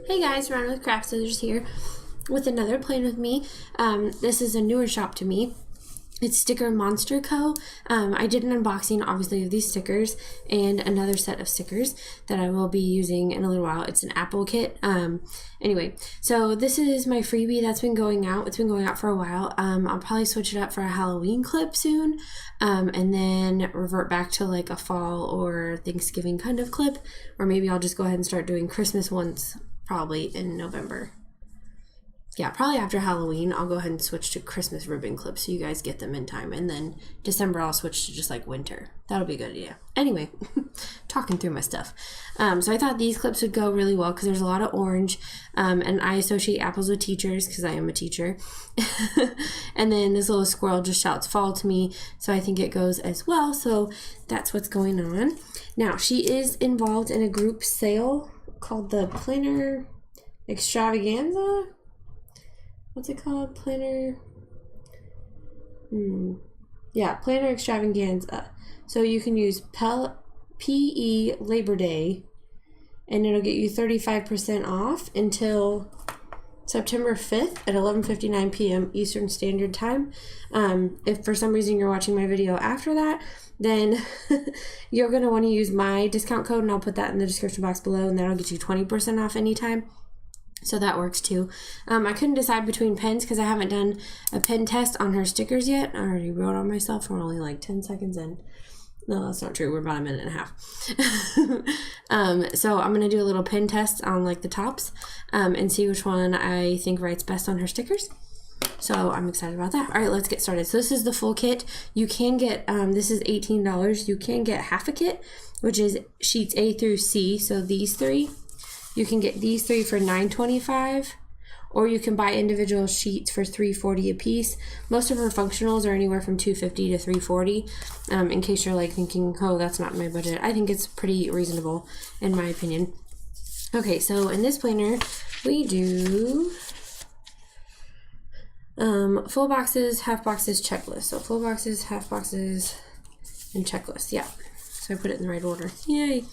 Hey guys, RunWithCraftScissors here with another plan with me. This is a newer shop to me. It's Stickermonsterco. I did an unboxing, obviously, of these stickers and another set of stickers that I will be using in a little while. It's an Apple kit. Anyway, so this is my freebie that's been going out. It's been going out for a while. I'll probably switch it up for a Halloween clip soon, and then revert back to like a fall or Thanksgiving kind of clip, or maybe I'll just go ahead and start doing Christmas ones probably in November. Yeah, probably after Halloween, I'll go ahead and switch to Christmas ribbon clips so you guys get them in time. And then December, I'll switch to just like winter. That'll be a good idea. Anyway, talking through my stuff. So I thought these clips would go really well because there's a lot of orange. And I associate apples with teachers because I am a teacher. And then this little squirrel just shouts fall to me. So I think it goes as well. So that's what's going on. Now, she is involved in a group sale called the Planner Extravaganza. What's it called? Planner Extravaganza. So you can use PE Labor Day and it'll get you 35% off until September 5th at 11:59 p.m. Eastern Standard Time. If for some reason you're watching my video after that, then you're going to want to use my discount code, and I'll put that in the description box below, and that'll get you 20% off anytime. So that works too. I couldn't decide between pens because I haven't done a pen test on her stickers yet. I already wrote on myself. We're only like 10 seconds in. No, that's not true. We're about a minute and a half. So I'm going to do a little pen test on like the tops and see which one I think writes best on her stickers. So I'm excited about that. All right, let's get started. So this is the full kit. You can get, this is $18. You can get half a kit, which is sheets A through C. So these three. You can get these three for $9.25, or you can buy individual sheets for $3.40 a piece. Most of her functionals are anywhere from $2.50 to $3.40. In case you're like thinking, oh, that's not my budget. I think it's pretty reasonable in my opinion. Okay, so in this planner, we do full boxes, half boxes, checklist. So full boxes, half boxes, and checklist. Yeah, so I put it in the right order. Yay!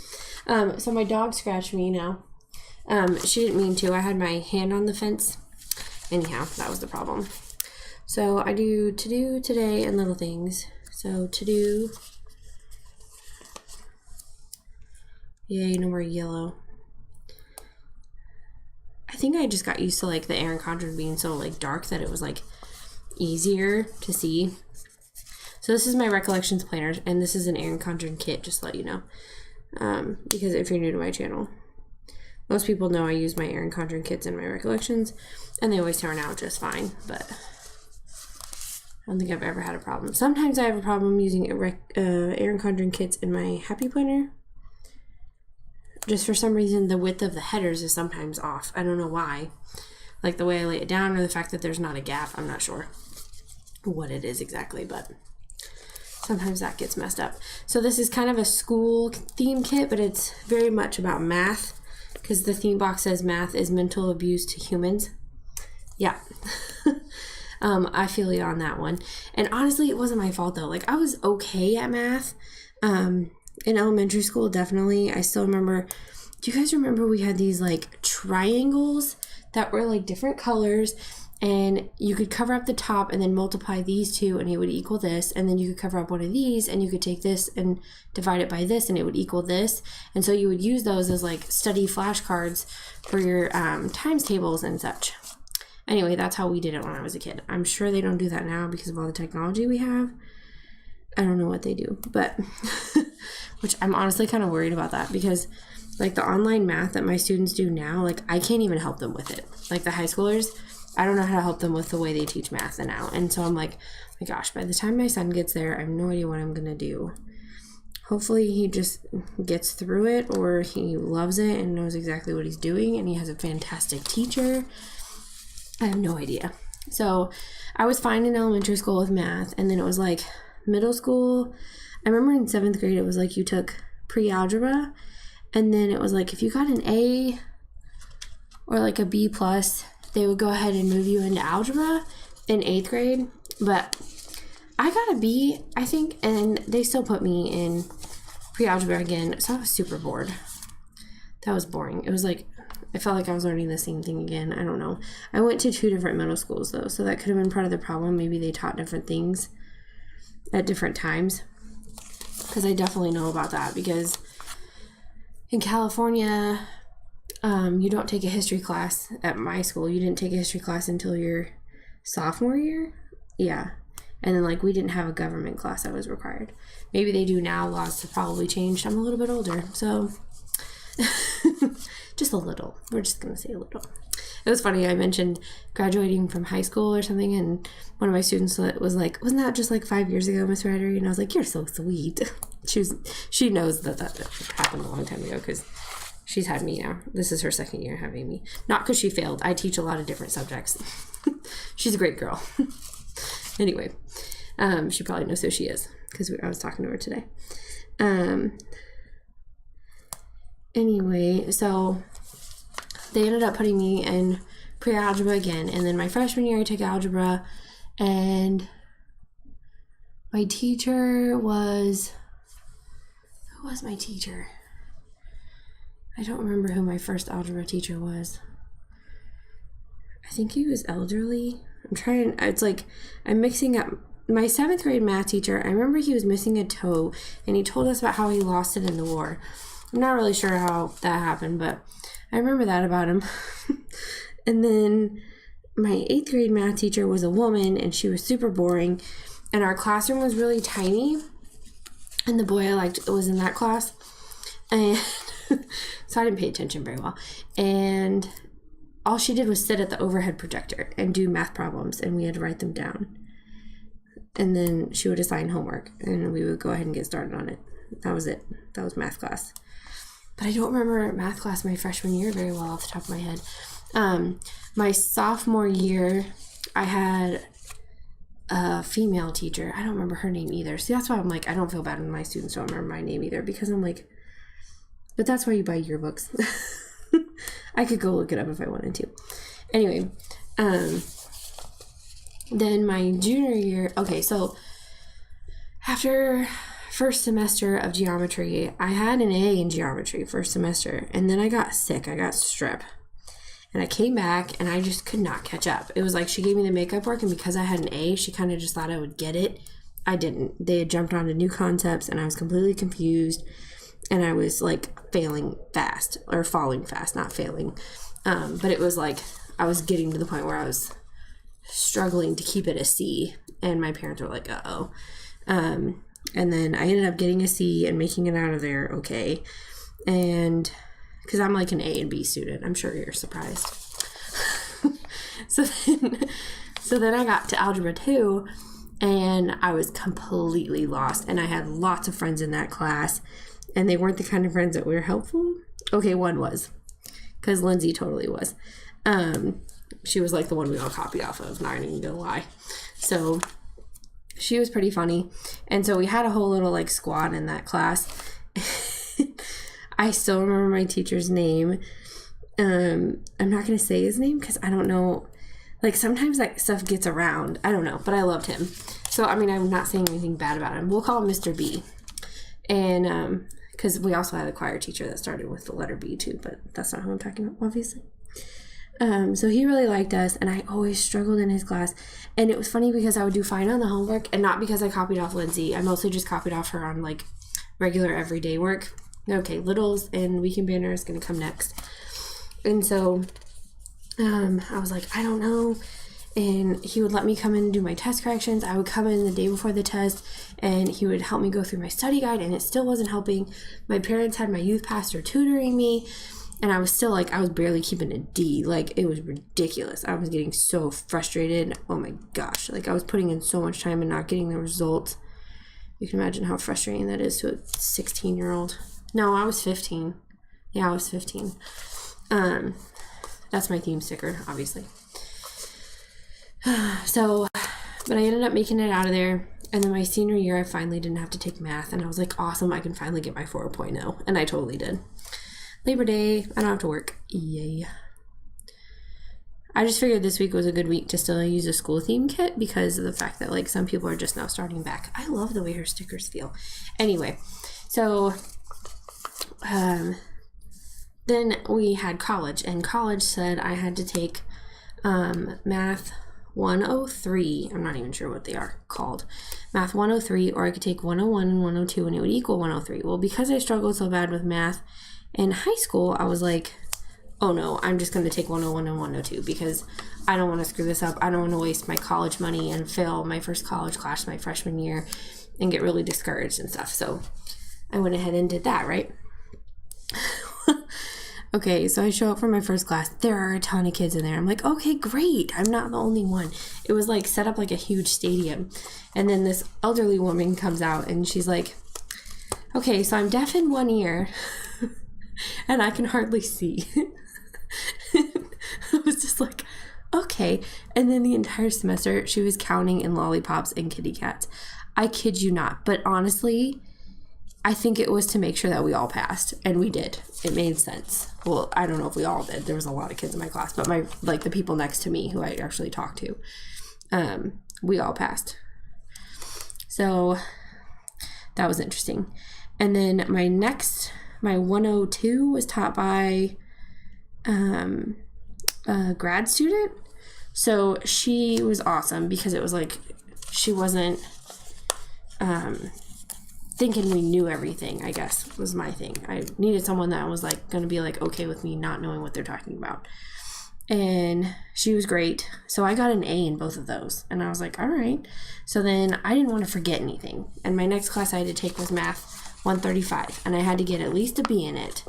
So my dog scratched me now. She didn't mean to. I had my hand on the fence. Anyhow, that was the problem. So I do to do, today, and little things. So to do. Yay, no more yellow. I think I just got used to like the Erin Condren being so like dark that it was like easier to see. So this is my Recollections Planner, and this is an Erin Condren kit, just to let you know. Because if you're new to my channel, most people know I use my Erin Condren kits in my Recollections, and they always turn out just fine, but I don't think I've ever had a problem. Sometimes I have a problem using Erin Condren kits in my Happy Planner. Just for some reason, the width of the headers is sometimes off. I don't know why. Like the way I lay it down, or the fact that there's not a gap. I'm not sure what it is exactly, but sometimes that gets messed up. So this is kind of a school theme kit, but it's very much about math, because the theme box says math is mental abuse to humans. Yeah. I feel you on that one. And honestly, it wasn't my fault though. Like I was okay at math. In elementary school, definitely. I still remember, do you guys remember we had these like triangles that were like different colors, and you could cover up the top and then multiply these two and it would equal this, and then you could cover up one of these and you could take this and divide it by this and it would equal this, and so you would use those as like study flashcards for your times tables and such. Anyway, that's how we did it when I was a kid. I'm sure they don't do that now because of all the technology we have. I don't know what they do, but which I'm honestly kind of worried about that, because like the online math that my students do now, like I can't even help them with it. Like the high schoolers, I don't know how to help them with the way they teach math now. And so I'm like, oh my gosh, by the time my son gets there, I have no idea what I'm going to do. Hopefully he just gets through it, or he loves it and knows exactly what he's doing, and he has a fantastic teacher. I have no idea. So I was fine in elementary school with math, and then it was like middle school. I remember in 7th grade, it was like you took pre-algebra, and then it was like if you got an A or like a B+, they would go ahead and move you into algebra in 8th grade. But I got a B, I think, and they still put me in pre-algebra again. So I was super bored. That was boring. It was like I felt like I was learning the same thing again. I don't know. I went to 2 different middle schools though, so that could have been part of the problem. Maybe they taught different things at different times, because I definitely know about that, because in California, you don't take a history class. At my school, you didn't take a history class until your sophomore year. Yeah. And then, like, we didn't have a government class that was required. Maybe they do now. Laws have probably changed. I'm a little bit older, so just a little. We're just going to say a little. It was funny. I mentioned graduating from high school or something, and one of my students was like, wasn't that just like 5 years ago, Miss Ryder? And I was like, you're so sweet. She knows that happened a long time ago, because she's had me now. This is her 2nd year having me. Not because she failed. I teach a lot of different subjects. She's a great girl. Anyway, she probably knows who she is, because I was talking to her today. Anyway, so they ended up putting me in pre-algebra again. And then my freshman year, I took algebra. And my teacher was... Who was my teacher? I don't remember who my first algebra teacher was. I think he was elderly. It's like, I'm mixing up. My 7th grade math teacher, I remember he was missing a toe, and he told us about how he lost it in the war. I'm not really sure how that happened, but I remember that about him. And then my 8th grade math teacher was a woman, and she was super boring, and our classroom was really tiny, and the boy I liked was in that class, and so I didn't pay attention very well. And all she did was sit at the overhead projector and do math problems, and we had to write them down. And then she would assign homework, and we would go ahead and get started on it. That was it. That was math class. But I don't remember math class my freshman year very well off the top of my head. My sophomore year, I had a female teacher. I don't remember her name either. See, that's why I'm like, I don't feel bad when my students don't remember my name either, because I'm like, but that's why you buy yearbooks. I could go look it up if I wanted to. Anyway, then my junior year, okay, so after first semester of geometry, I had an A in geometry first semester, and then I got sick. I got strep. And I came back, and I just could not catch up. It was like she gave me the makeup work, and because I had an A, she kind of just thought I would get it. I didn't. They had jumped onto new concepts, and I was completely confused. And I was like failing fast, or falling fast, not failing. But it was like I was getting to the point where I was struggling to keep it a C. And my parents were like, uh-oh. And then I ended up getting a C and making it out of there okay. And because I'm like an A and B student, I'm sure you're surprised. So then I got to Algebra 2, and I was completely lost. And I had lots of friends in that class. And they weren't the kind of friends that were helpful. Okay, one was. Because Lindsay totally was. She was like the one we all copied off of, not even gonna lie. So she was pretty funny. And so we had a whole little like squad in that class. I still remember my teacher's name. I'm not gonna say his name because I don't know. Like sometimes that stuff gets around. I don't know, but I loved him. So I mean, I'm not saying anything bad about him. We'll call him Mr. B. And because we also had a choir teacher that started with the letter B too, but that's not who I'm talking about, obviously. So he really liked us, and I always struggled in his class. And it was funny because I would do fine on the homework, and not because I copied off Lindsay. I mostly just copied off her on like regular everyday work. Okay, littles and weekend banner is going to come next. And so I was like, I don't know. And he would let me come in and do my test corrections. I would come in the day before the test, and he would help me go through my study guide, and it still wasn't helping. My parents had my youth pastor tutoring me, and I was still like, I was barely keeping a D. Like, it was ridiculous. I was getting so frustrated. Oh my gosh. Like, I was putting in so much time and not getting the results. You can imagine how frustrating that is to a 16-year-old. No, I was 15. Yeah, I was 15. That's my theme sticker, obviously. So, but I ended up making it out of there. And then my senior year, I finally didn't have to take math. And I was like, awesome, I can finally get my 4.0. And I totally did. Labor Day, I don't have to work. Yay. I just figured this week was a good week to still use a school theme kit because of the fact that like some people are just now starting back. I love the way her stickers feel. Anyway, so then we had college, and college said I had to take Math 103. I'm not even sure what they are called. Math 103, or I could take 101 and 102, and it would equal 103. Well, because I struggled so bad with math in high school, I was like, oh no, I'm just going to take 101 and 102 because I don't want to screw this up. I don't want to waste my college money and fail my first college class my freshman year and get really discouraged and stuff. So I went ahead and did that, right? Okay, so I show up for my first class. There are a ton of kids in there. I'm like, okay, great. I'm not the only one. It was like set up like a huge stadium. And then this elderly woman comes out and she's like, okay, so I'm deaf in one ear and I can hardly see. I was just like, okay. And then the entire semester she was counting in lollipops and kitty cats. I kid you not. But honestly, I think it was to make sure that we all passed, and we did. It made sense. Well, I don't know if we all did. There was a lot of kids in my class, but the people next to me who I actually talked to, we all passed. So that was interesting. And then my 102 was taught by a grad student. So she was awesome because it was like she wasn't thinking we knew everything, I guess, was my thing. I needed someone that was like going to be like okay with me not knowing what they're talking about. And she was great. So I got an A in both of those. And I was like, all right. So then I didn't want to forget anything. And my next class I had to take was Math 135. And I had to get at least a B in it.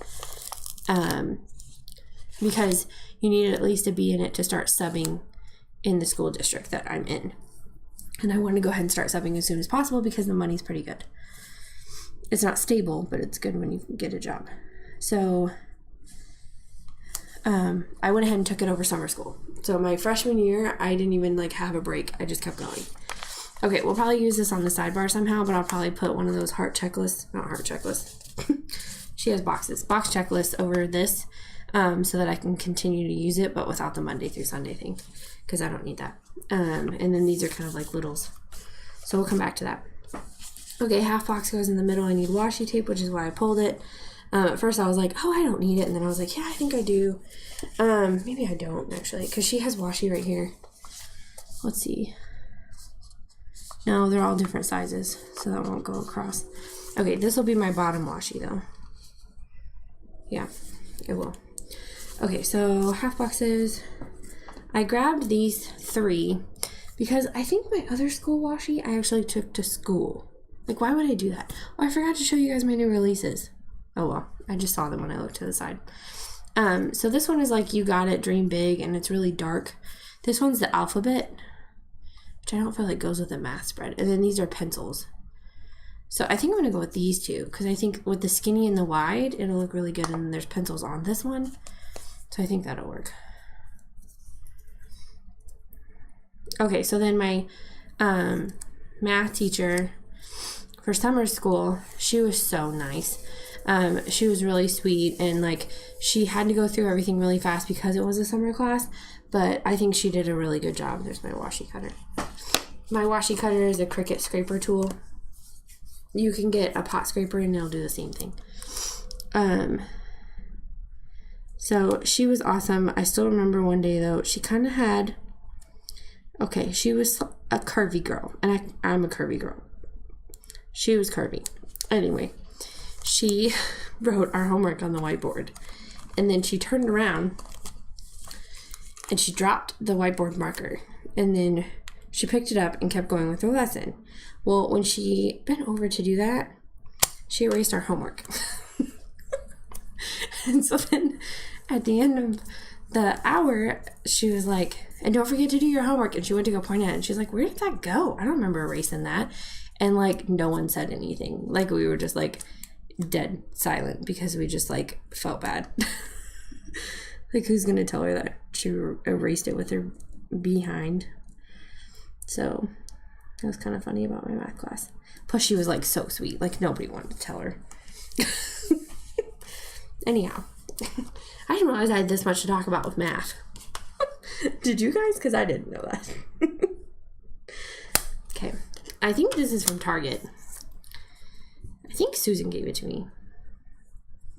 Because you needed at least a B in it to start subbing in the school district that I'm in. And I wanted to go ahead and start subbing as soon as possible because the money's pretty good. It's not stable, but it's good when you get a job. So I went ahead and took it over summer school. So my freshman year, I didn't even have a break. I just kept going. Okay, we'll probably use this on the sidebar somehow, but I'll probably put one of those not heart checklists. She has box checklists over this so that I can continue to use it, but without the Monday through Sunday thing because I don't need that. And then these are kind of like littles. So we'll come back to that. Okay, half box goes in the middle. I need washi tape, which is why I pulled it. At first I was like, oh, I don't need it. And then I was like, yeah, I think I do. Maybe I don't, actually, because she has washi right here. Let's see. No, they're all different sizes, so that won't go across. Okay, this will be my bottom washi, though. Yeah, it will. Okay, so half boxes. I grabbed these 3 because I think my other school washi I actually took to school. Like, why would I do that? Oh, I forgot to show you guys my new releases. Oh, well. I just saw them when I looked to the side. So this one is like You Got It, Dream Big, and it's really dark. This one's the alphabet, which I don't feel like goes with the math spread. And then these are pencils. So I think I'm going to go with these 2, because I think with the skinny and the wide, it'll look really good. And then there's pencils on this one. So I think that'll work. Okay, so then my math teacher for summer school, she was so nice. She was really sweet, and she had to go through everything really fast because it was a summer class, but I think she did a really good job. There's my washi cutter. My washi cutter is a Cricut scraper tool. You can get a pot scraper and it'll do the same thing. So she was awesome. I still remember one day though, she kind of had, okay, she was a curvy girl, and I'm a curvy girl. She was curvy. Anyway, she wrote our homework on the whiteboard, and then she turned around and she dropped the whiteboard marker, and then she picked it up and kept going with her lesson. Well, when she bent over to do that, she erased our homework. And so then at the end of the hour, she was like, and don't forget to do your homework. And she went to go point at it, and she's like, where did that go? I don't remember erasing that. And no one said anything. We were just dead silent because we just felt bad. Who's gonna tell her that she erased it with her behind? So that was kind of funny about my math class. Plus she was so sweet. Nobody wanted to tell her. Anyhow, I didn't realize I had this much to talk about with math. Did you guys? Because I didn't know that. Okay. I think this is from Target. I think Susan gave it to me.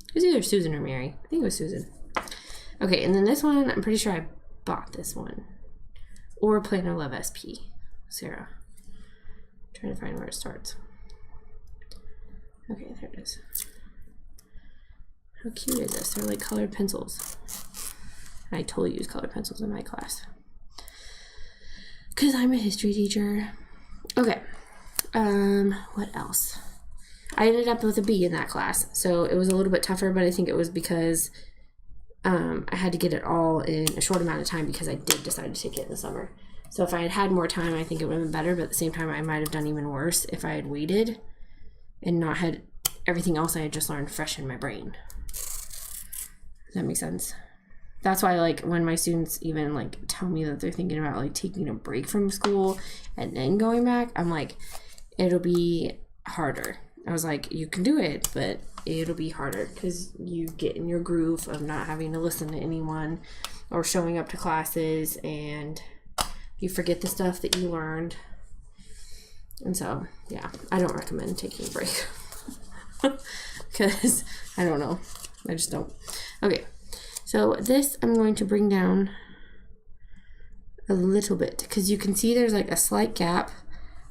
It was either Susan or Mary. I think it was Susan. Okay, and then this one, I'm pretty sure I bought this one. Or Planner Love SP. Sarah. I'm trying to find where it starts. Okay, there it is. How cute is this? They're like colored pencils. I totally use colored pencils in my class. Because I'm a history teacher. Okay. What else? I ended up with a B in that class. So it was a little bit tougher, but I think it was because I had to get it all in a short amount of time because I did decide to take it in the summer. So if I had had more time, I think it would have been better. But at the same time, I might have done even worse if I had waited and not had everything else I had just learned fresh in my brain. Does that make sense? That's why, like, when my students even, like, tell me that they're thinking about, like, taking a break from school and then going back, I'm like, it'll be harder. I was like, you can do it, but it'll be harder because you get in your groove of not having to listen to anyone or showing up to classes, and you forget the stuff that you learned. And so, yeah, I don't recommend taking a break because I don't know. I just don't. Okay. So this I'm going to bring down a little bit because you can see there's like a slight gap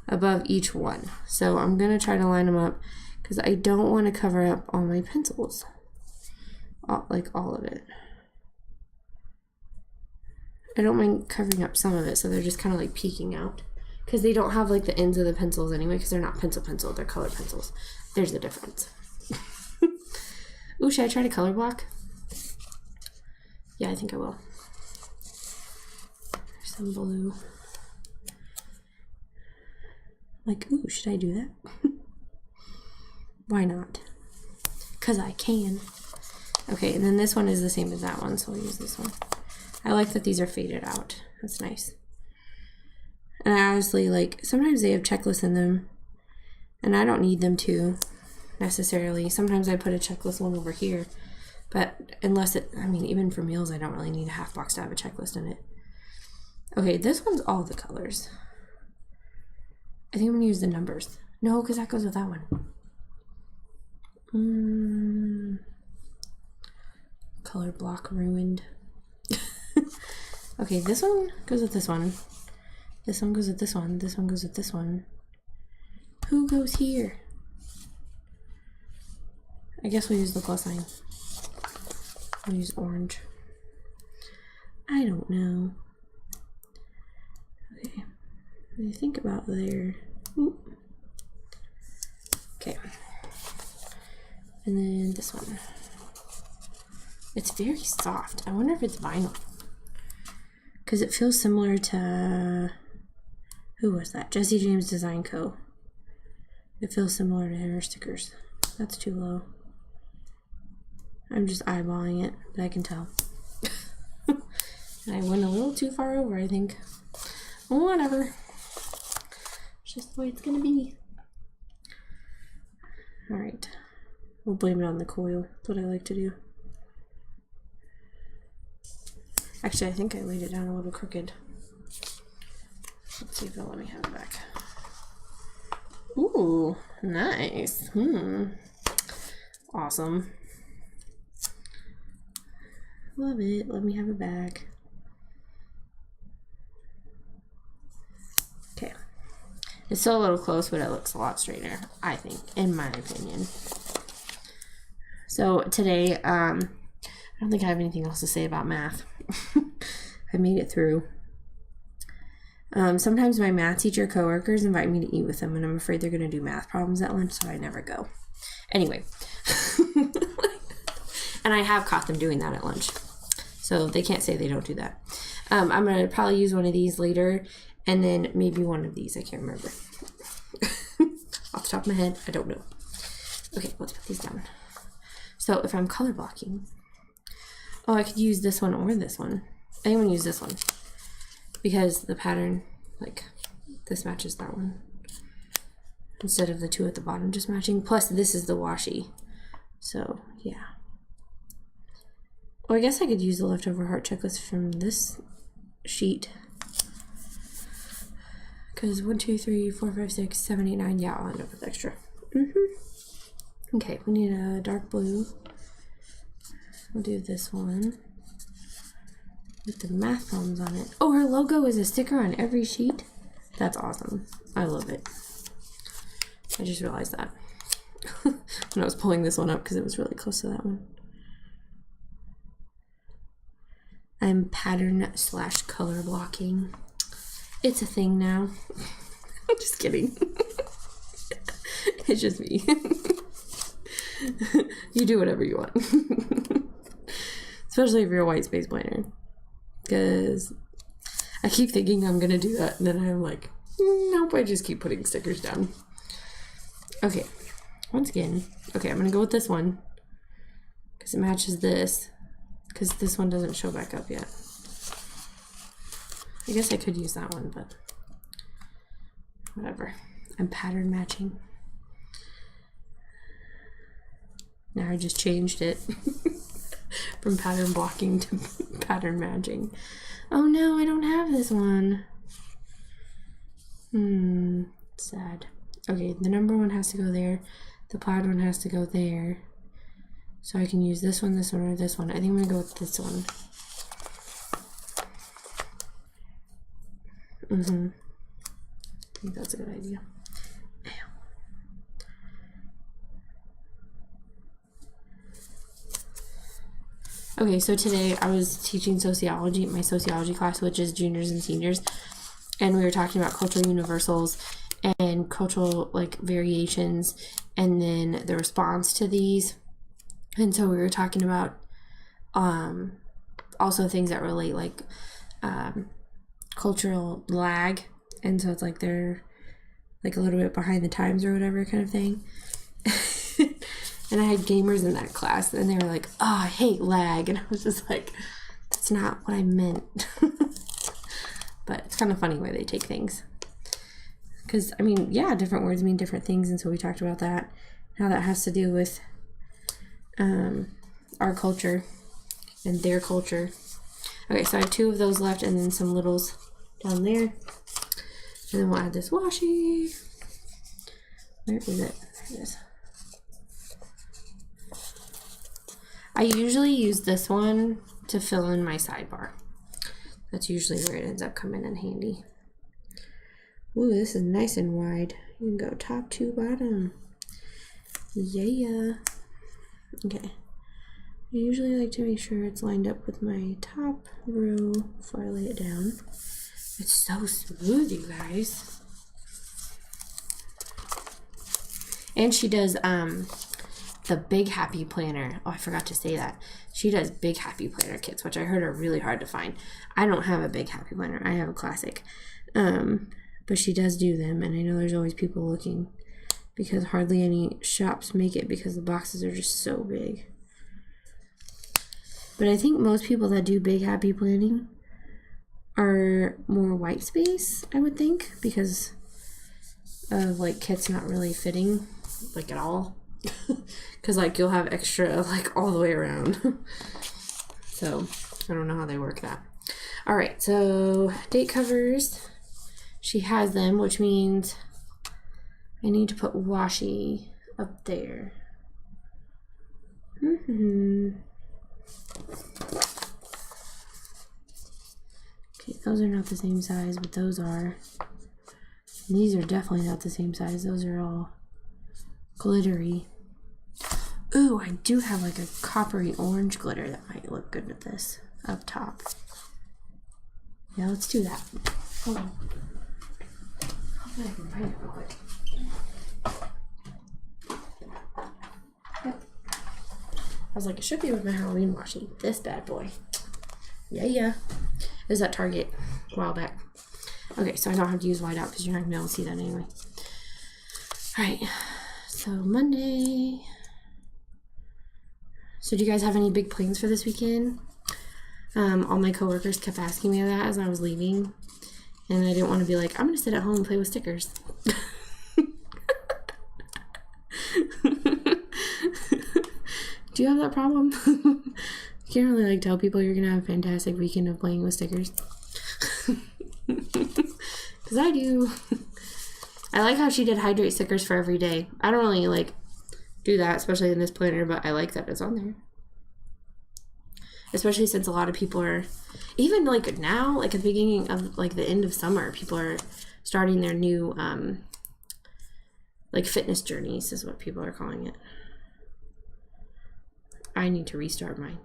above each one. So I'm going to try to line them up because I don't want to cover up all my pencils, like all of it. I don't mind covering up some of it so they're just kind of like peeking out because they don't have like the ends of the pencils anyway because they're not pencil, they're colored pencils. There's the difference. Ooh, should I try to color block? Yeah, I think I will. There's some blue. Like, ooh, should I do that? Why not? Because I can. Okay, and then this one is the same as that one, so I'll use this one. I like that these are faded out. That's nice. And I honestly, like, sometimes they have checklists in them, and I don't need them to, necessarily. Sometimes I put a checklist one over here. But unless it, I mean, even for meals, I don't really need a half box to have a checklist in it. Okay, this one's all the colors. I think I'm going to use the numbers. No, because that goes with that one. Color block ruined. Okay, this one goes with this one. This one goes with this one. This one goes with this one. Who goes here? I guess we'll use the plus sign. I'll use orange. I don't know. Okay. When you think about there. Ooh. Okay. And then this one. It's very soft. I wonder if it's vinyl. Because it feels similar to, who was that? Jesse James Design Co. It feels similar to her stickers. That's too low. I'm just eyeballing it, but I can tell. I went a little too far over, I think. Whatever. It's just the way it's gonna be. Alright. We'll blame it on the coil. That's what I like to do. Actually, I think I laid it down a little crooked. Let's see if they'll let me have it back. Ooh, nice. Awesome. Love it. Let me have it back. Okay. It's still a little close, but it looks a lot straighter, I think, in my opinion. So today, I don't think I have anything else to say about math. I made it through. Sometimes my math teacher coworkers invite me to eat with them, and I'm afraid they're going to do math problems at lunch, so I never go. Anyway. And I have caught them doing that at lunch. So they can't say they don't do that. I'm going to probably use one of these later, and then maybe one of these. I can't remember. Off the top of my head, I don't know. Okay, let's put these down. So if I'm color blocking, oh, I could use this one or this one. I think I'm going to use this one because the pattern, like, this matches that one. Instead of the two at the bottom just matching. Plus, this is the washi. So, yeah. Well, I guess I could use the leftover heart checklist from this sheet. Because 1, 2, 3, 4, 5, 6, 7, 8, 9. Yeah, I'll end up with extra. Okay, we need a dark blue. We'll do this one with the math problems on it. Oh, her logo is a sticker on every sheet. That's awesome. I love it. I just realized that when I was pulling this one up because it was really close to that one. I'm pattern / color blocking. It's a thing now. I'm just kidding. It's just me. You do whatever you want. Especially if you're a white space planner. Because I keep thinking I'm going to do that. And then I'm like, nope, I just keep putting stickers down. Okay. Once again. Okay, I'm going to go with this one. Because it matches this. Because this one doesn't show back up yet. I guess I could use that one, but whatever. I'm pattern matching. Now I just changed it from pattern blocking to pattern matching. Oh no, I don't have this one. Sad. Okay, the number one has to go there. The plaid one has to go there. So I can use this one, or this one. I think I'm gonna go with this one. I think that's a good idea. Okay, so today I was teaching sociology, my sociology class, which is juniors and seniors, and we were talking about cultural universals and cultural variations, and then the response to these. And so we were talking about also things that relate cultural lag, and so it's like they're a little bit behind the times or whatever kind of thing. And I had gamers in that class, and they were like, oh, I hate lag. And I was just like, that's not what I meant. But it's kind of funny where they take things. Because, I mean, yeah, different words mean different things. And so we talked about that, how that has to do with our culture and their culture. Okay, so I have 2 of those left and then some littles down there. And then we'll add this washi. Where is it? There it is. I usually use this one to fill in my sidebar. That's usually where it ends up coming in handy. Ooh, this is nice and wide. You can go top to bottom. Yeah. Okay. I usually like to make sure it's lined up with my top row before I lay it down. It's so smooth, you guys. And she does the Big Happy Planner. Oh, I forgot to say that. She does Big Happy Planner kits, which I heard are really hard to find. I don't have a Big Happy Planner. I have a classic. But she does do them, and I know there's always people looking because hardly any shops make it because the boxes are just so big. But I think most people that do Big Happy Planning are more white space, I would think, because of kits not really fitting at all. Because you'll have extra all the way around. So I don't know how they work that. All right, so date covers, she has them, which means I need to put washi up there. Okay, those are not the same size, but those are. And these are definitely not the same size. Those are all glittery. Ooh, I do have a coppery orange glitter that might look good with this up top. Yeah, let's do that. Hold on. Hopefully I can find it real quick. Yep. I was like, it should be with my Halloween washi. This bad boy. Yeah. It was at Target a while back. Okay, so I don't have to use white out because you're not going to be able to see that anyway. Alright, so Monday. So do you guys have any big plans for this weekend? All my coworkers kept asking me that as I was leaving. And I didn't want to be like, I'm going to sit at home and play with stickers. Do you have that problem? You can't really tell people you're going to have a fantastic weekend of playing with stickers. Because I do. I like how she did hydrate stickers for every day. I don't really do that, especially in this planner, but I like that it's on there. especially since a lot of people are, even like now, like at the beginning of like the end of summer, people are starting their new like fitness journeys is what people are calling it. I need to restart mine.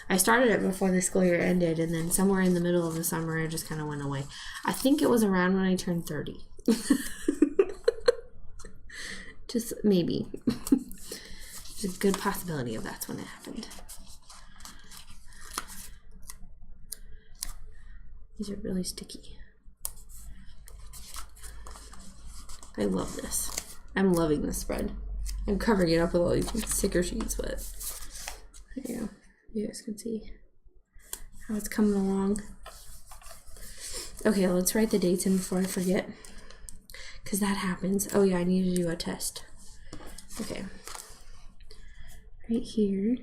I started it before the school year ended, and then somewhere in the middle of the summer it just kind of went away. I think it was around when I turned 30. Just maybe. There's a good possibility of that's when it happened. These are really sticky. I love this. I'm loving this spread. I'm covering it up with all these sticker sheets, but there you go. You guys can see how it's coming along. Okay, let's write the dates in before I forget, because that happens. Oh yeah, I need to do a test. Okay. Right here.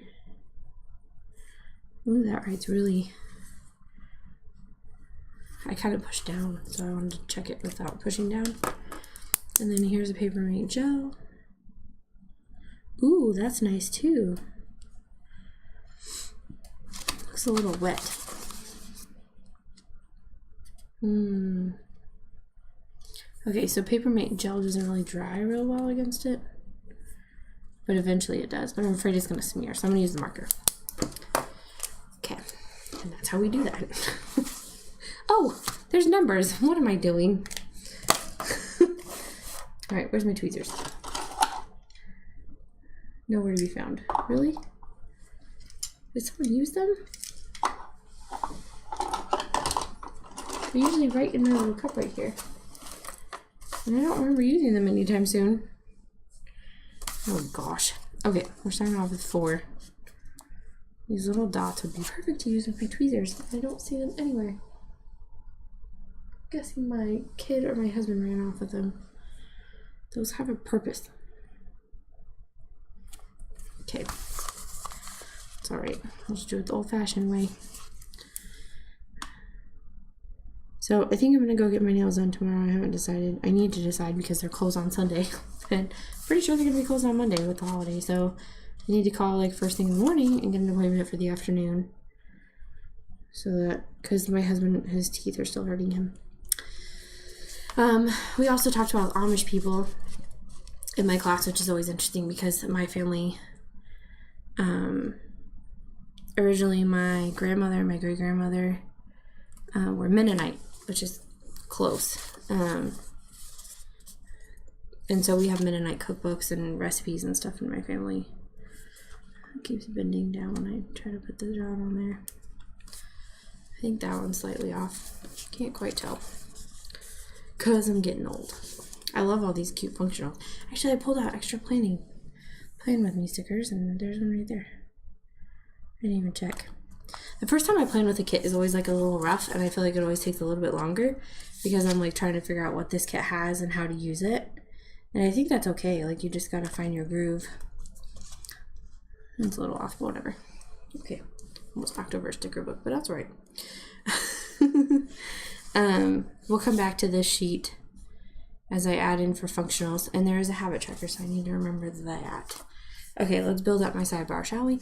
Ooh, that writes really... I kind of pushed down, so I wanted to check it without pushing down. And then here's a paper mate gel. Ooh, that's nice too. Looks a little wet. Okay, so paper mate gel doesn't really dry real well against it, but eventually it does. But I'm afraid it's gonna smear, so I'm gonna use the marker. Okay, and that's how we do that. Oh, there's numbers. What am I doing? All right, where's my tweezers? Nowhere to be found. Really? Did someone use them? They're usually right in my little cup right here. And I don't remember using them anytime soon. Oh gosh. Okay, we're starting off with 4. These little dots would be perfect to use with my tweezers. I don't see them anywhere. I'm guessing my kid or my husband ran off with them. Those have a purpose. Okay. It's alright. I'll just do it the old-fashioned way. So I think I'm gonna go get my nails done tomorrow. I haven't decided. I need to decide because they're closed on Sunday. And pretty sure they're gonna be closed on Monday with the holiday. So I need to call like first thing in the morning and get an appointment for the afternoon. So that, because my husband, his teeth are still hurting him. We also talked about Amish people in my class, which is always interesting because my family, originally my grandmother and my great-grandmother were Mennonite, which is close. And so we have Mennonite cookbooks and recipes and stuff in my family. It keeps bending down when I try to put the jar on there. I think that one's slightly off. Can't quite tell. Because I'm getting old. I love all these cute functionals. Actually, I pulled out extra Plan With Me stickers, and there's one right there. I didn't even check. The first time I plan with a kit is always like a little rough, and I feel like it always takes a little bit longer because I'm like trying to figure out what this kit has and how to use it. And I think that's okay. Like, you just gotta find your groove. It's a little off, but whatever. Okay. Almost knocked over a sticker book, but that's all right. We'll come back to this sheet as I add in for functionals, and there is a habit tracker, so I need to remember that. Okay, let's build up my sidebar, shall we?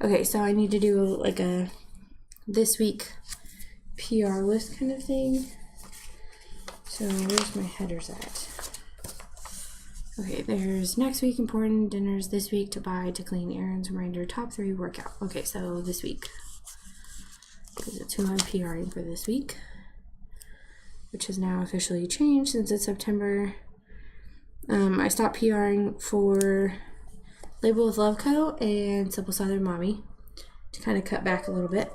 Okay, so I need to do like a this week PR list kind of thing. So where's my headers at? Okay, there's next week important dinners, this week to buy, to clean, errands, reminder, top 3 workout. Okay, so this week, because it's who I'm PRing for this week, which has now officially changed since it's September. I stopped PRing for Label with Love Co. and Simple Southern Mommy to kind of cut back a little bit.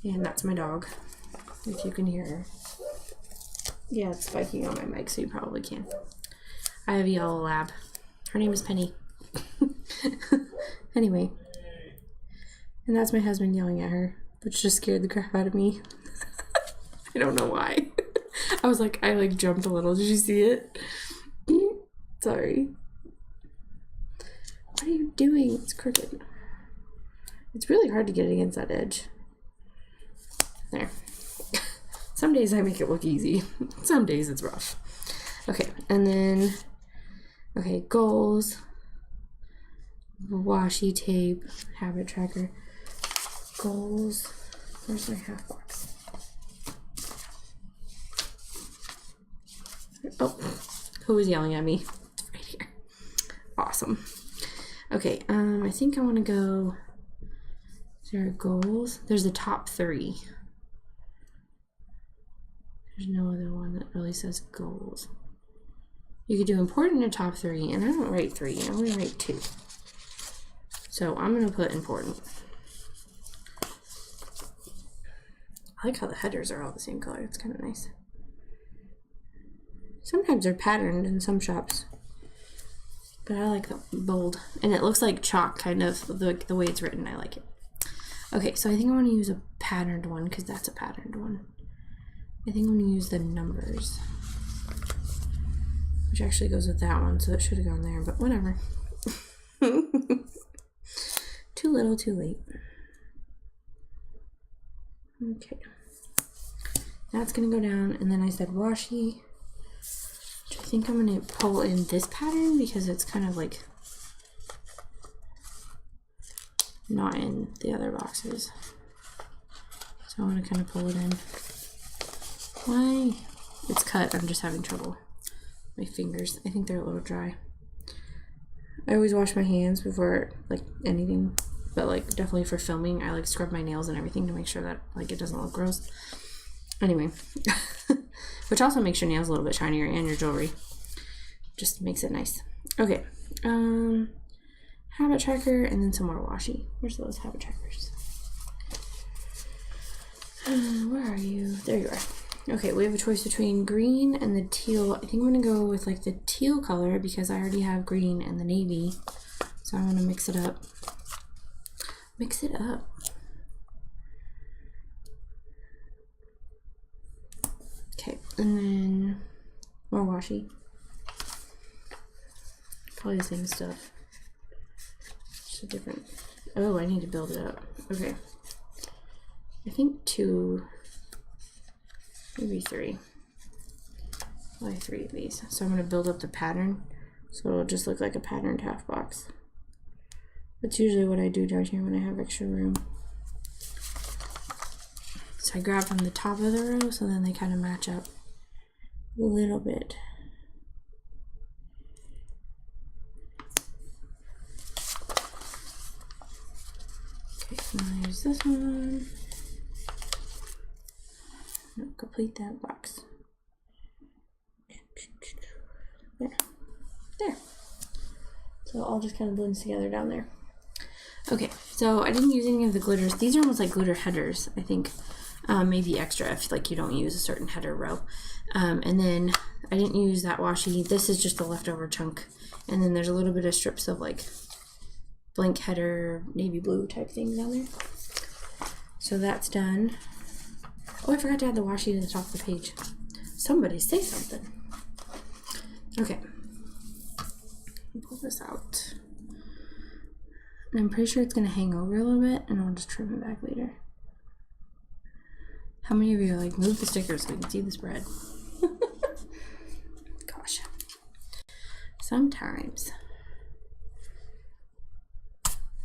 And that's my dog, if you can hear her. Yeah, it's spiking on my mic, so you probably can. I have a yellow lab. Her name is Penny. Anyway. And that's my husband yelling at her, which just scared the crap out of me. I don't know why. I jumped a little. Did you see it? Sorry. What are you doing? It's crooked. It's really hard to get it against that edge. There. Some days I make it look easy. Some days it's rough. Okay, and then, okay, goals, washi tape, habit tracker. goals. Where's my half box? Oh, who was yelling at me? It's right here. Awesome. Okay, I think I want to go. Is there goals? There's the top 3. There's no other one that really says goals. You could do important in top 3, and I don't write 3, I only write 2. So I'm going to put important. I like how the headers are all the same color. It's kind of nice. Sometimes they're patterned in some shops, but I like the bold. And it looks like chalk, kind of, the way it's written. I like it. Okay, so I think I want to use a patterned one because that's a patterned one. I think I'm going to use the numbers, which actually goes with that one, so it should have gone there, but whatever. Too little, too late. Okay. That's going to go down, and then I said washi. I think I'm going to pull in this pattern because it's kind of like not in the other boxes. So I want to kind of pull it in. Why? It's cut. I'm just having trouble. My fingers. I think they're a little dry. I always wash my hands before like anything, but like definitely for filming, I like scrub my nails and everything to make sure that like it doesn't look gross. Anyway, which also makes your nails a little bit shinier and your jewelry. Just makes it nice. Okay, habit tracker and then some more washi. Where's those habit trackers? Where are you? There you are. Okay, we have a choice between green and the teal. I think I'm gonna go with like the teal color because I already have green and the navy. So I want to mix it up. Mix it up. Okay, and then more washi. Probably the same stuff. Just a different. Oh, I need to build it up. Okay. I think 2, maybe 3. Probably 3 of these. So I'm going to build up the pattern so it'll just look like a patterned half box. That's usually what I do down here when I have extra room. So I grab from the top of the row so then they kind of match up a little bit. Okay, so now there's this one. No, complete that box. There. There. So it all just kind of blends together down there. Okay, so I didn't use any of the glitters. These are almost like glitter headers, I think. Maybe extra if like you don't use a certain header row. And then I didn't use that washi. This is just the leftover chunk. And then there's a little bit of strips of like blank header, navy blue type things down there. So that's done. Oh, I forgot to add the washi to the top of the page. Somebody say something. Okay. Pull this out. And I'm pretty sure it's going to hang over a little bit, and I'll just trim it back later. How many of you are like, move the stickers so we can see the spread? Gosh. Sometimes.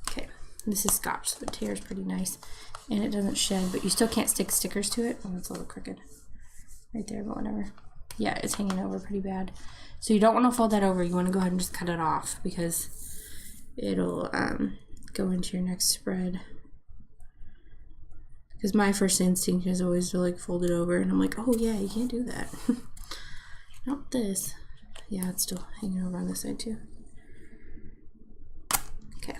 Okay, this is scotch, so it tears pretty nice. And it doesn't shed, but you still can't stick stickers to it. Oh, it's a little crooked. Right there, but whatever. Yeah, it's hanging over pretty bad. So you don't want to fold that over. You want to go ahead and just cut it off because it'll go into your next spread. Because my first instinct is always to like fold it over, and I'm like, oh yeah, you can't do that. Not this. Yeah, it's still hanging over on this side too. Okay.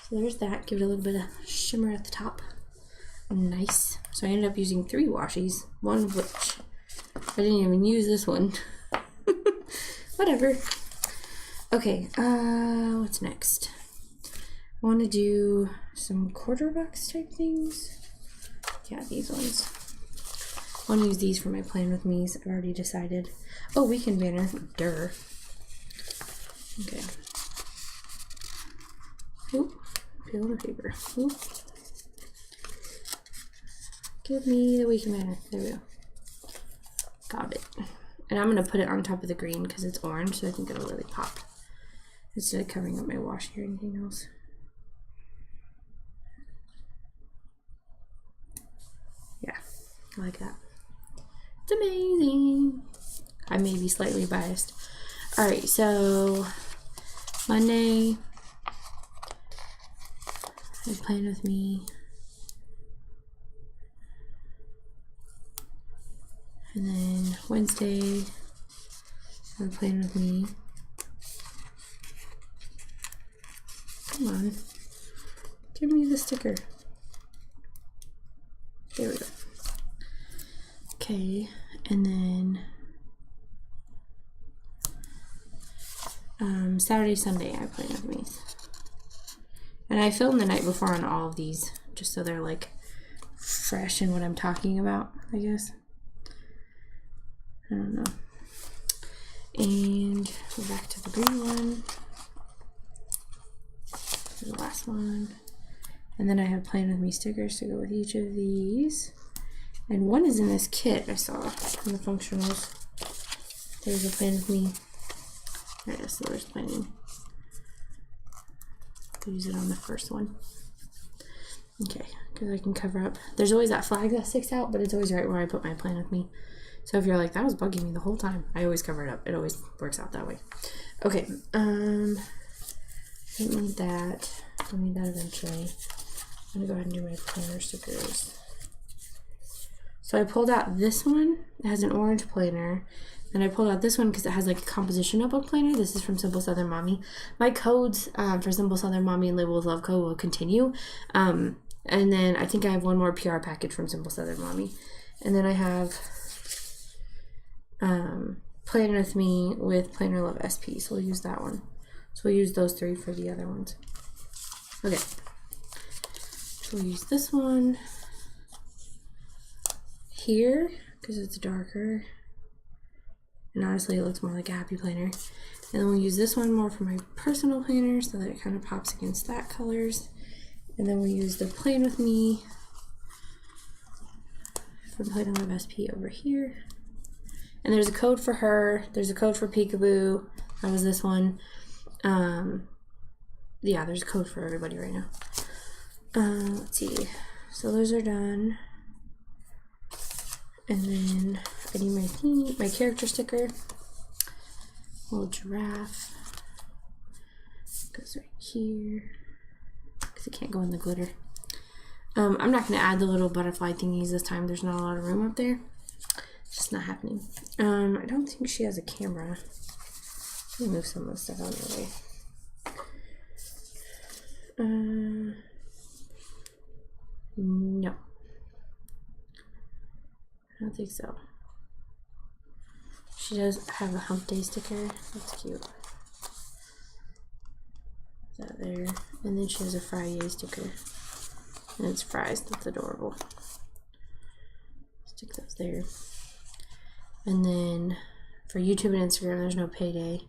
So there's that. Give it a little bit of shimmer at the top. Nice. So I ended up using 3 washies, one of which I didn't even use this one. Whatever. Okay, what's next? I want to do some quarter box type things. Yeah, these ones. I want to use these for my plan with me's. I've already decided. Oh, weekend banner. Durr. Okay. Oop. Peel the paper. Oop. Give me the weekend banner. There we go. Got it. And I'm going to put it on top of the green because it's orange, so I think it'll really pop. Instead of covering up my washi or anything else. I like that. It's amazing. I may be slightly biased. Alright, so Monday, I Plan With Me. And then Wednesday, I Plan With Me. Come on. Give me the sticker. There we go. Okay, and then Saturday, Sunday, I Plan With Me. And I filmed the night before on all of these, just so they're like fresh in what I'm talking about, I guess. I don't know. And we're back to the green one. The last one. And then I have Plan With Me stickers to go with each of these. And one is in this kit I saw in the functionals. There's a Plan With Me. There it is, so there's planning. I'll use it on the first one. Okay, because I can cover up. There's always that flag that sticks out, but it's always right where I put my Plan With Me. So if you're like, that was bugging me the whole time, I always cover it up. It always works out that way. Okay, I don't need that. I'll need that eventually. I'm gonna go ahead and do my planner stickers. So I pulled out this one. It has an orange planner. And I pulled out this one because it has like a composition notebook planner. This is from Simple Southern Mommy. My codes for Simple Southern Mommy and Label with Love Co. will continue. And then I think I have one more PR package from Simple Southern Mommy. And then I have Plan With Me with Planner Love SP. So we'll use that one. So we'll use those three for the other ones. Okay. So we'll use this one here because it's darker. And honestly, it looks more like a happy planner. And then we'll use this one more for my personal planner so that it kind of pops against that colors. And then we'll use the Plan With Me from Planner Love SP over here. And there's a code for her. There's a code for Peekaboo. That was this one. Yeah, there's a code for everybody right now. Let's see. So those are done. And then I need my character sticker. Little giraffe. Goes right here. Because it can't go in the glitter. I'm not going to add the little butterfly thingies this time. There's not a lot of room up there. It's just not happening. I don't think she has a camera. Let me move some of the stuff out of the way. No. I don't think so. She does have a hump day sticker. That's cute. That there. And then she has a Friday sticker. And it's fries. That's adorable. Stick those there. And then for YouTube and Instagram, there's no payday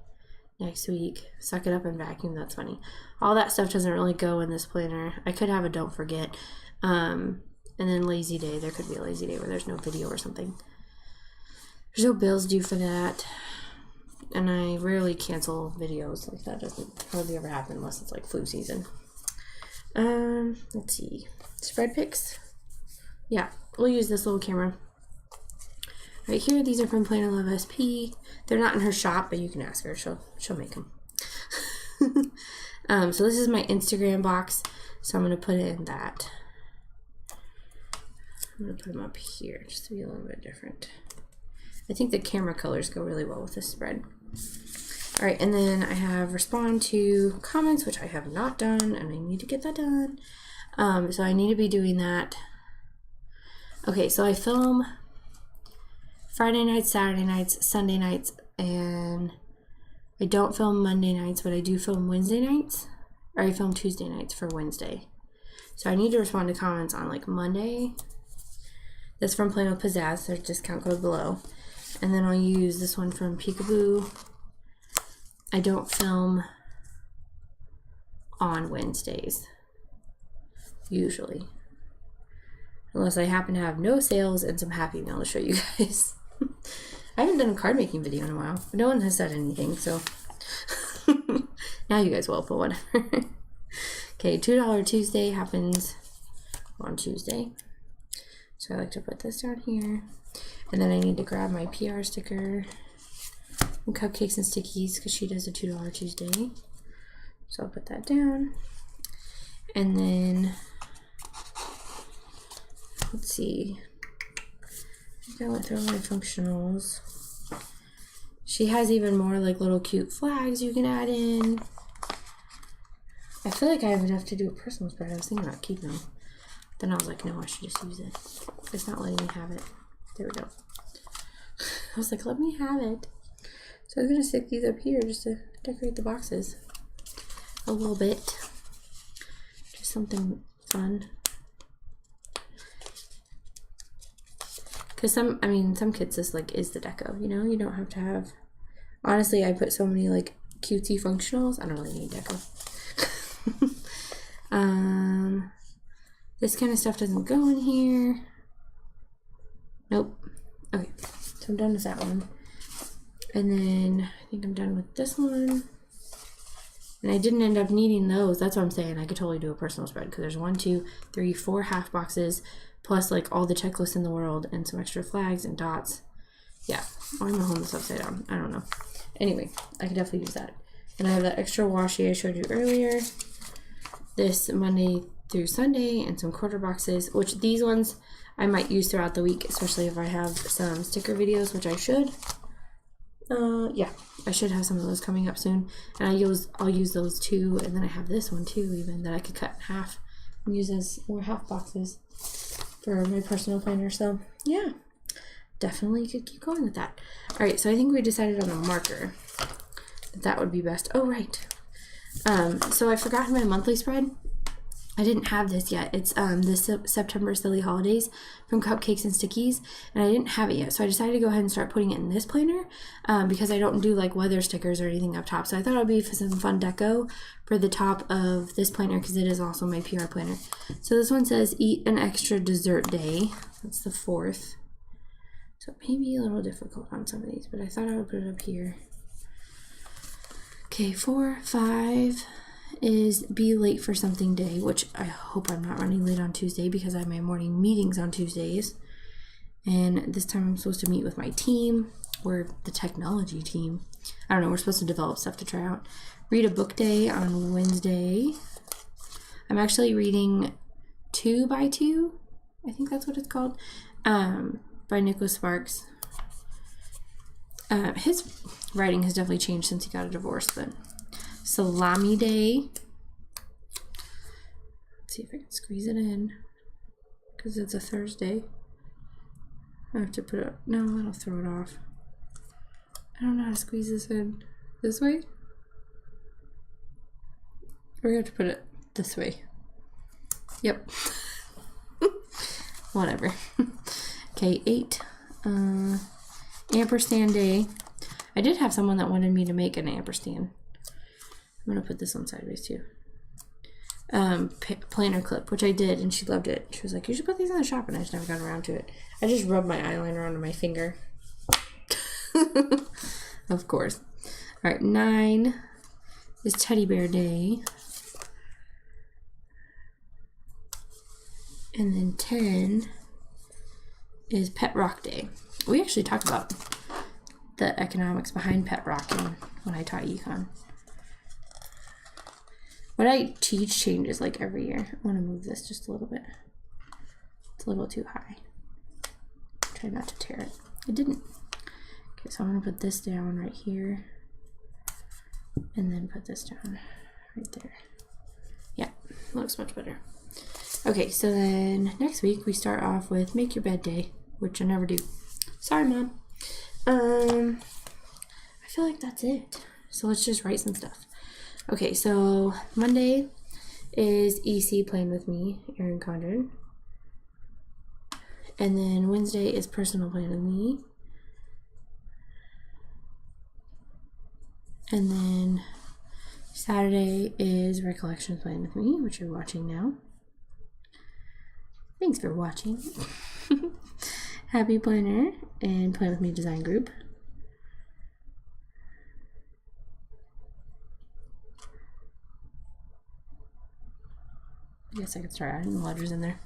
next week. Suck it up and vacuum. That's funny. All that stuff doesn't really go in this planner. I could have a don't forget. And then lazy day. There could be a lazy day where there's no video or something. There's no bills due for that. And I rarely cancel videos. Like that doesn't hardly ever happen unless it's like flu season. Let's see. Spread pics. Yeah, we'll use this little camera. Right here, these are from Planner Love SP. They're not in her shop, but you can ask her. She'll make them. So this is my Instagram box. So I'm going to put it in that. I'm going to put them up here just to be a little bit different. I think the camera colors go really well with this spread. All right, and then I have respond to comments, which I have not done, and I need to get that done. So I need to be doing that. Okay, so I film Friday nights, Saturday nights, Sunday nights, and I don't film Monday nights, but I do film Wednesday nights, or I film Tuesday nights for Wednesday. So I need to respond to comments on like Monday. That's from Plan With Pizzazz. There's a discount code below. And then I'll use this one from Peekaboo. I don't film on Wednesdays, usually. Unless I happen to have no sales and some happy mail to show you guys. I haven't done a card making video in a while. No one has said anything, so now you guys will, but whatever. Okay, $2 Tuesday happens on Tuesday. So I like to put this down here. And then I need to grab my PR sticker and cupcakes and stickies because she does a $2 Tuesday. So I'll put that down. And then, let's see. I think I went through all my functionals. She has even more like little cute flags you can add in. I feel like I have enough to do a personal spread. I was thinking about keeping them. Then I was like, no, I should just use it. It's not letting me have it. There we go. I was like, let me have it. So I'm gonna stick these up here just to decorate the boxes a little bit. Just something fun. Cause some kits this like is the deco, you know? You don't have to have, honestly, I put so many like cutesy functionals. I don't really need deco. This kind of stuff doesn't go in here. Nope. Okay, so I'm done with that one. And then I think I'm done with this one. And I didn't end up needing those. That's what I'm saying. I could totally do a personal spread because there's 1, 2, 3, 4 half boxes plus like all the checklists in the world and some extra flags and dots. Yeah, why am I holding this upside down? I don't know. Anyway, I could definitely use that. And I have that extra washi I showed you earlier. This Monday through Sunday and some quarter boxes, which these ones I might use throughout the week, especially if I have some sticker videos, which I should. Yeah, I should have some of those coming up soon. And I'll use those too. And then I have this one too, even that I could cut in half and use as more half boxes for my personal planner. So yeah, definitely could keep going with that. All right, so I think we decided on a marker. That would be best. Oh, right. So I forgot my monthly spread. I didn't have this yet. It's this September Silly Holidays from Cupcakes and Stickies, and I didn't have it yet. So I decided to go ahead and start putting it in this planner because I don't do like weather stickers or anything up top. So I thought it would be some fun deco for the top of this planner because it is also my PR planner. So this one says eat an extra dessert day. That's the 4th. So it may be a little difficult on some of these, but I thought I would put it up here. Okay, 4, 5 is be late for something day, which I hope I'm not running late on Tuesday because I have my morning meetings on Tuesdays. And this time I'm supposed to meet with my team. We're the technology team. I don't know, we're supposed to develop stuff to try out. Read a book day on Wednesday. I'm actually reading 2 by 2, I think that's what it's called, by Nicholas Sparks. His writing has definitely changed since he got a divorce, but salami day. Let's see if I can squeeze it in because it's a Thursday. I have to put it, no, that'll throw it off. I don't know how to squeeze this in. This way? Or we have to put it this way. Yep. Whatever. Okay, 8. Ampersand day. I did have someone that wanted me to make an ampersand. I'm gonna put this one sideways too. Planner clip, which I did, and she loved it. She was like, you should put these in the shop, and I just never got around to it. I just rubbed my eyeliner onto my finger. Of course. All right, 9 is teddy bear day. And then 10 is pet rock day. We actually talked about the economics behind pet rocking when I taught econ. What I teach changes like every year. I want to move this just a little bit. It's a little too high. Try not to tear it. It didn't. Okay, so I'm going to put this down right here. And then put this down right there. Yeah, looks much better. Okay, so then next week we start off with make your bed day, which I never do. Sorry, Mom. I feel like that's it. So let's just write some stuff. Okay, so Monday is EC playing with me, Erin Condren. And then Wednesday is personal plan with me. And then Saturday is Recollections Plan with me, which you're watching now. Thanks for watching. Happy Planner and Plan With Me Design Group. I guess I could start adding letters in there.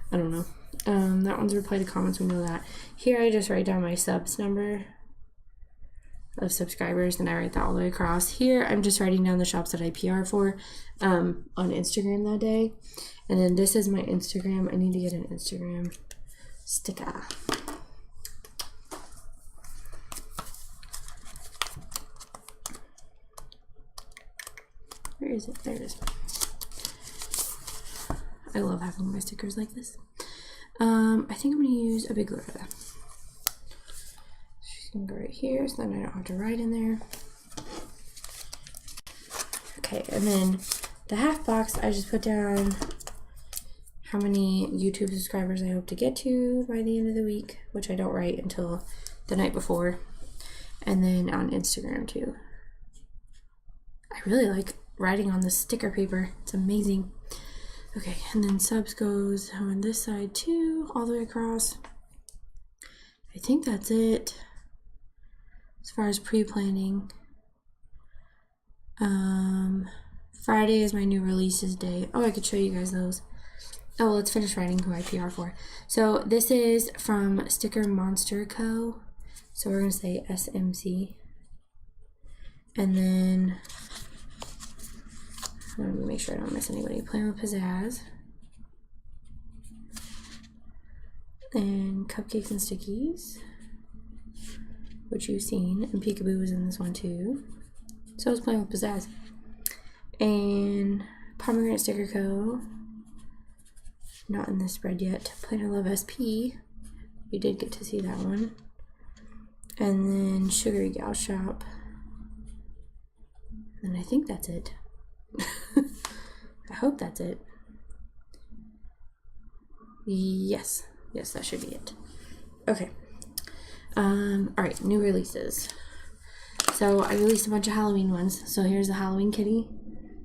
I don't know. That one's reply to comments, we know that. Here I just write down my subs number of subscribers, and I write that all the way across. Here I'm just writing down the shops that I PR for on Instagram that day. And then this is my Instagram. I need to get an Instagram sticker. Where is it? There it is. I love having my stickers like this. I think I'm going to use a big glitter. She's going to go right here, so then I don't have to write in there. Okay, and then the half box, I just put down how many YouTube subscribers I hope to get to by the end of the week, which I don't write until the night before. And then on Instagram too. I really like writing on the sticker paper. It's amazing. Okay, and then subs goes on this side too, all the way across. I think that's it as far as pre-planning. Friday is my new releases day. Oh, I could show you guys those. Oh, well, let's finish writing who I PR for. So this is from Stickermonsterco. So we're going to say SMC. And then, let me make sure I don't miss anybody. Playing with Pizzazz. And Cupcakes and Stickies, which you've seen. And Peekaboo was in this one too. So I was Playing with Pizzazz. And Pomegranate Sticker Co. Not in this spread yet. Planner Love SP. We did get to see that one. And then Sugary Gal Shop. And I think that's it. I hope that's it. Yes. Yes, that should be it. Okay. Alright, new releases. So I released a bunch of Halloween ones. So here's the Halloween kitty.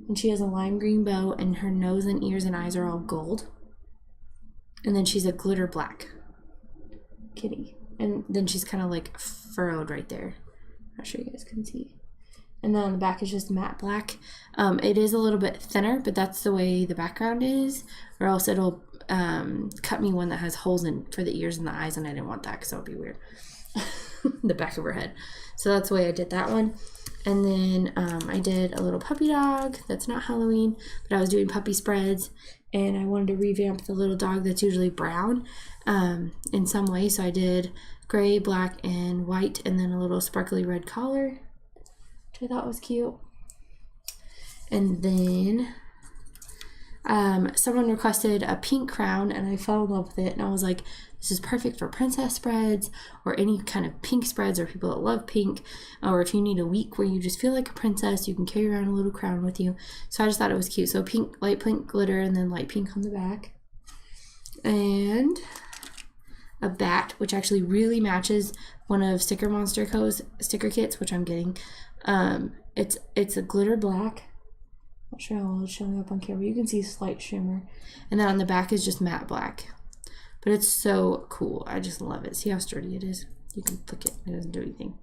And she has a lime green bow, and her nose and ears and eyes are all gold. And then she's a glitter black kitty. And then she's kind of like furrowed right there. I'm sure you guys can see. And then on the back is just matte black. It is a little bit thinner, but that's the way the background is. Or else it'll cut me one that has holes in for the ears and the eyes, and I didn't want that because that would be weird. The back of her head. So that's the way I did that one. And then I did a little puppy dog that's not Halloween, but I was doing puppy spreads, and I wanted to revamp the little dog that's usually brown in some way. So I did gray, black, and white, and then a little sparkly red collar, which I thought was cute. And then someone requested a pink crown, and I fell in love with it, and I was like, this is perfect for princess spreads or any kind of pink spreads, or people that love pink, or if you need a week where you just feel like a princess, you can carry around a little crown with you. So I just thought it was cute. So pink, light pink glitter, and then light pink on the back. And a bat, which actually really matches one of Stickermonsterco's sticker kits, which I'm getting. It's a glitter black. Not sure how well it's showing up on camera. You can see slight shimmer. And then on the back is just matte black. But it's so cool. I just love it. See how sturdy it is? You can flick it. It doesn't do anything.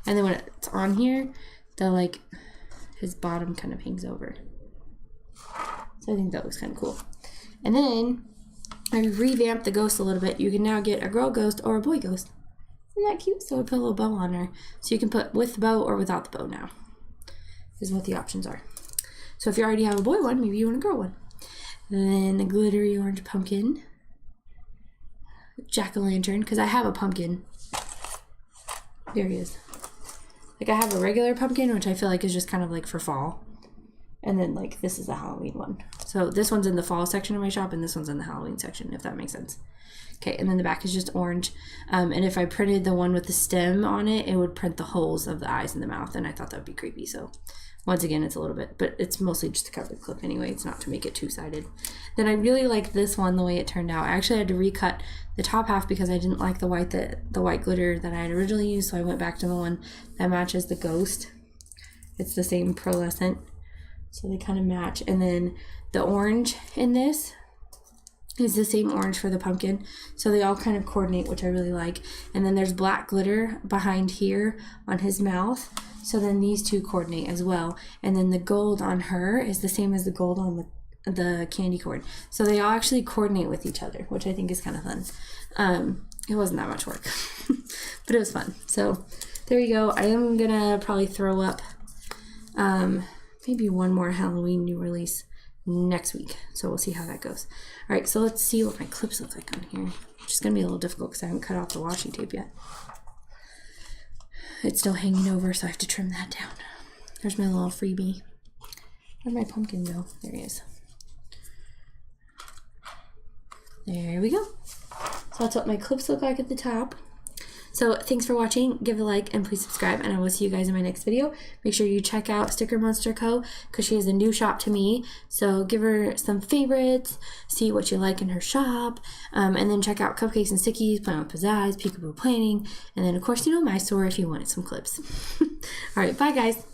And then when it's on here, his bottom kind of hangs over. So I think that looks kind of cool. And then I revamped the ghost a little bit. You can now get a girl ghost or a boy ghost. Isn't that cute? So I put a little bow on her. So you can put with the bow or without the bow now. Is what the options are. So if you already have a boy one, maybe you want a girl one. And then the glittery orange pumpkin. Jack-o'-lantern, because I have a pumpkin. There he is. Like I have a regular pumpkin, which I feel like is just kind of like for fall. And then like this is the Halloween one. So this one's in the fall section of my shop, and this one's in the Halloween section, if that makes sense. Okay, and then the back is just orange. And if I printed the one with the stem on it, it would print the holes of the eyes and the mouth, and I thought that would be creepy. So once again, it's a little bit, but it's mostly just to cover the clip anyway. It's not to make it two-sided. Then I really like this one, the way it turned out. I actually had to recut the top half because I didn't like the white glitter that I had originally used, so I went back to the one that matches the ghost. It's the same pearlescent, so they kind of match. And then the orange in this is the same orange for the pumpkin, so they all kind of coordinate, which I really like. And then there's black glitter behind here on his mouth, so then these two coordinate as well. And then the gold on her is the same as the gold on the candy cord. So they all actually coordinate with each other, which I think is kind of fun. It wasn't that much work, but it was fun. So there you go. I am gonna probably throw up maybe one more Halloween new release next week. So we'll see how that goes. All right, so let's see what my clips look like on here. Which is gonna be a little difficult because I haven't cut off the washi tape yet. It's still hanging over, so I have to trim that down. There's my little freebie. Where'd my pumpkin go? There he is. There we go. So that's what my clips look like at the top. So thanks for watching. Give a like and please subscribe, and I will see you guys in my next video. Make sure you check out Stickermonsterco because she has a new shop to me. So give her some favorites, see what you like in her shop, and then check out Cupcakes and Stickies, Plan with Pizzazz, Peekaboo Planning, and then of course, you know, my store if you wanted some clips. All right, bye guys.